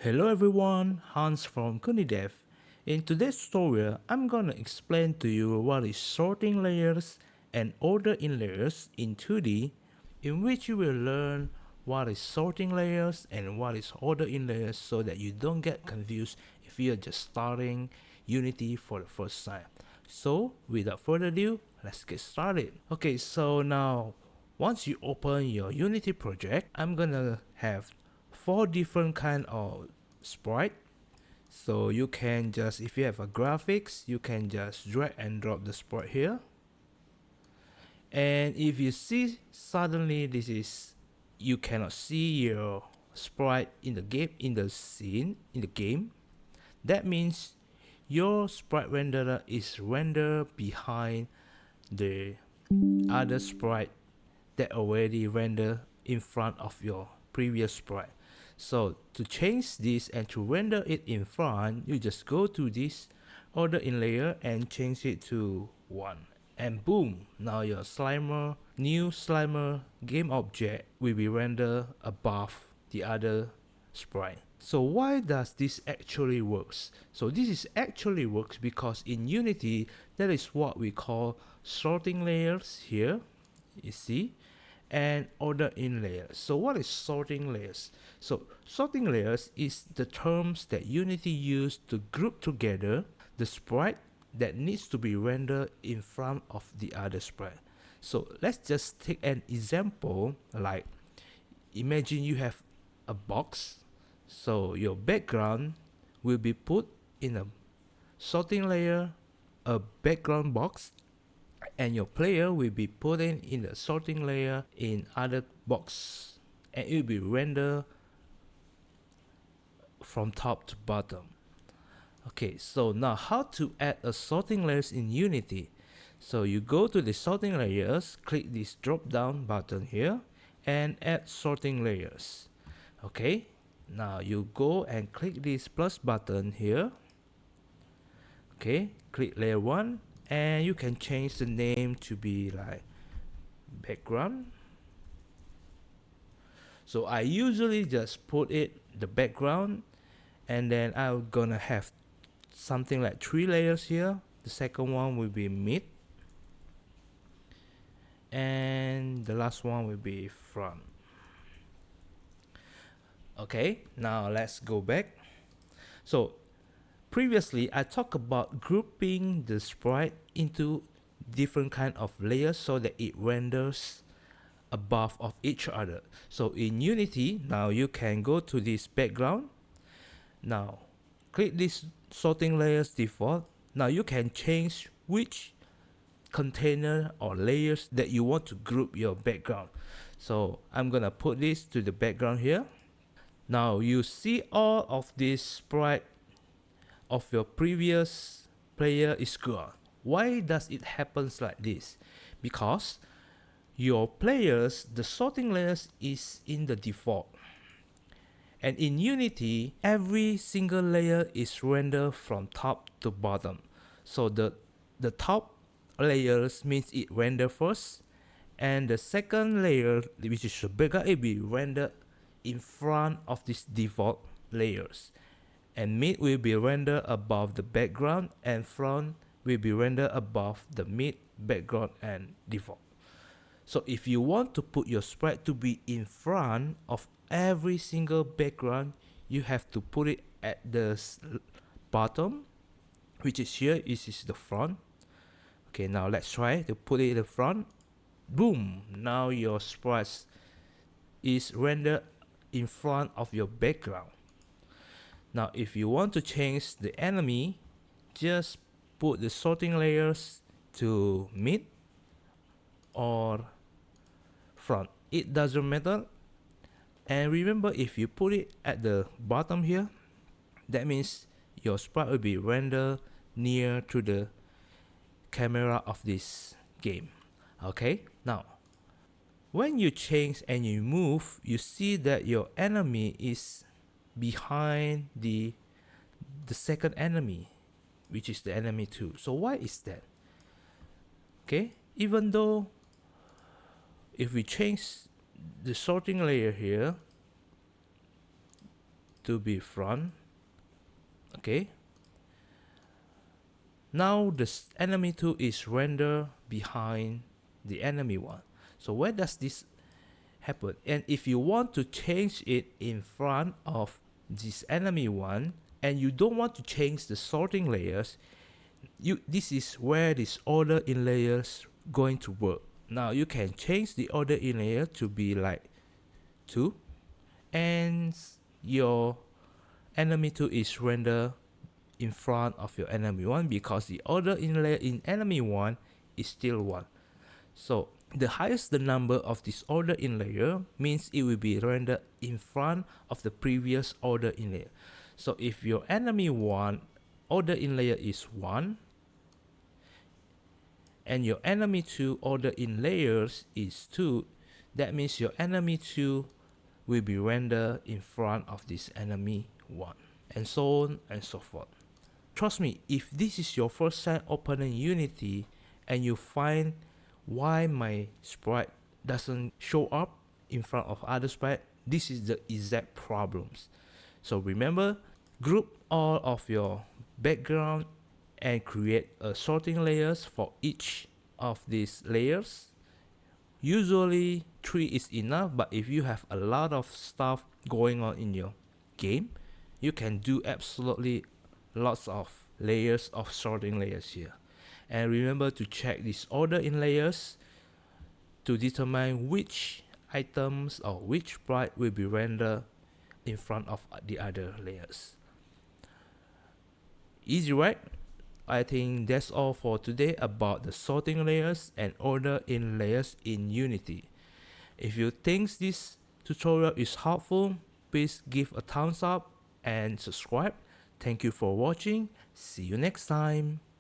Hello everyone, Hans from Kunidev. In today's tutorial, I'm gonna explain to you what is sorting layers and order in layers in 2D, in which you will learn what is sorting layers and what is order in layers so that you don't get confused if you're just starting Unity for the first time. So without further ado, let's get started. Okay, so now once you open your Unity project, I'm gonna have four different kind of sprite. So you can just, if you have a graphics, you can just drag and drop the sprite here. And if you see suddenly this is, you cannot see your sprite in the game, in the scene, in the game, that means your sprite renderer is rendered behind the other sprite that already render in front of your previous sprite. So to change this and to render it in front, you just go to this order in layer and change it to 1. And boom, now your Slimer, new Slimer game object will be rendered above the other sprite. So why does this actually works? So this is actually works because in Unity, that is what we call sorting layers here, you see, and order in layers. So what is sorting layers? So sorting layers is the terms that Unity use to group together the sprite that needs to be rendered in front of the other sprite. So let's just take an example, like imagine you have a box, so your background will be put in a sorting layer, a background box, and your player will be put in the sorting layer in other box, and it will be rendered from top to bottom. Okay, so now how to add a sorting layers in Unity? So you go to the sorting layers, click this drop down button here and add sorting layers. Okay, now you go and click this plus button here. Okay, click layer 1 and you can change the name to be like background. So I usually just put it the background, and then I'm gonna have something like 3 layers here. The second one will be mid, and the last one will be front. Okay, now let's go back. So previously I talked about grouping the sprite into different kind of layers so that it renders above of each other. So in Unity, now you can go to this background. Now click this sorting layers default. Now you can change which container or layers that you want to group your background. So I'm gonna put this to the background here. Now you see all of this sprite of your previous player is gone. Why does it happens like this? Because your players, the sorting layers is in the default. And in Unity, every single layer is rendered from top to bottom. So the top layers means it render first, and the second layer, which is the background, it will be rendered in front of these default layers. And mid will be rendered above the background, and front will be rendered above the mid, background, and default. So if you want to put your sprite to be in front of every single background, you have to put it at the bottom, which is here. This is the front. Okay, now let's try to put it in the front. Boom, now your sprite is rendered in front of your background. Now if you want to change the enemy, just put the sorting layers to mid or front, it doesn't matter. And remember, if you put it at the bottom here, that means your sprite will be rendered near to the camera of this game. Okay, now when you change and you move, you see that your enemy is behind the second enemy, which is the enemy 2. So why is that? Okay, even though if we change the sorting layer here to be front. Okay. Now the enemy 2 is rendered behind the enemy 1. So where does this happen? And if you want to change it in front of this enemy 1, and you don't want to change the sorting layers, this is where this order in layers going to work. Now you can change the order in layer to be like 2, and your enemy 2 is rendered in front of your enemy 1 because the order in layer in enemy 1 is still 1. So the highest the number of this order in layer means it will be rendered in front of the previous order in layer. So if your enemy 1 order in layer is 1 and your enemy 2 order in layers is 2, that means your enemy 2 will be rendered in front of this enemy 1, and so on and so forth. Trust me, if this is your first time opening Unity and you find why my sprite doesn't show up in front of other sprite, this is the exact problems. So remember, group all of your background and create a sorting layers for each of these layers. Usually 3 is enough, but if you have a lot of stuff going on in your game, you can do absolutely lots of layers of sorting layers here. And remember to check this order in layers to determine which items or which sprite will be rendered in front of the other layers. Easy, right? I think that's all for today about the sorting layers and order in layers in Unity. If you think this tutorial is helpful, please give a thumbs up and subscribe. Thank you for watching. See you next time.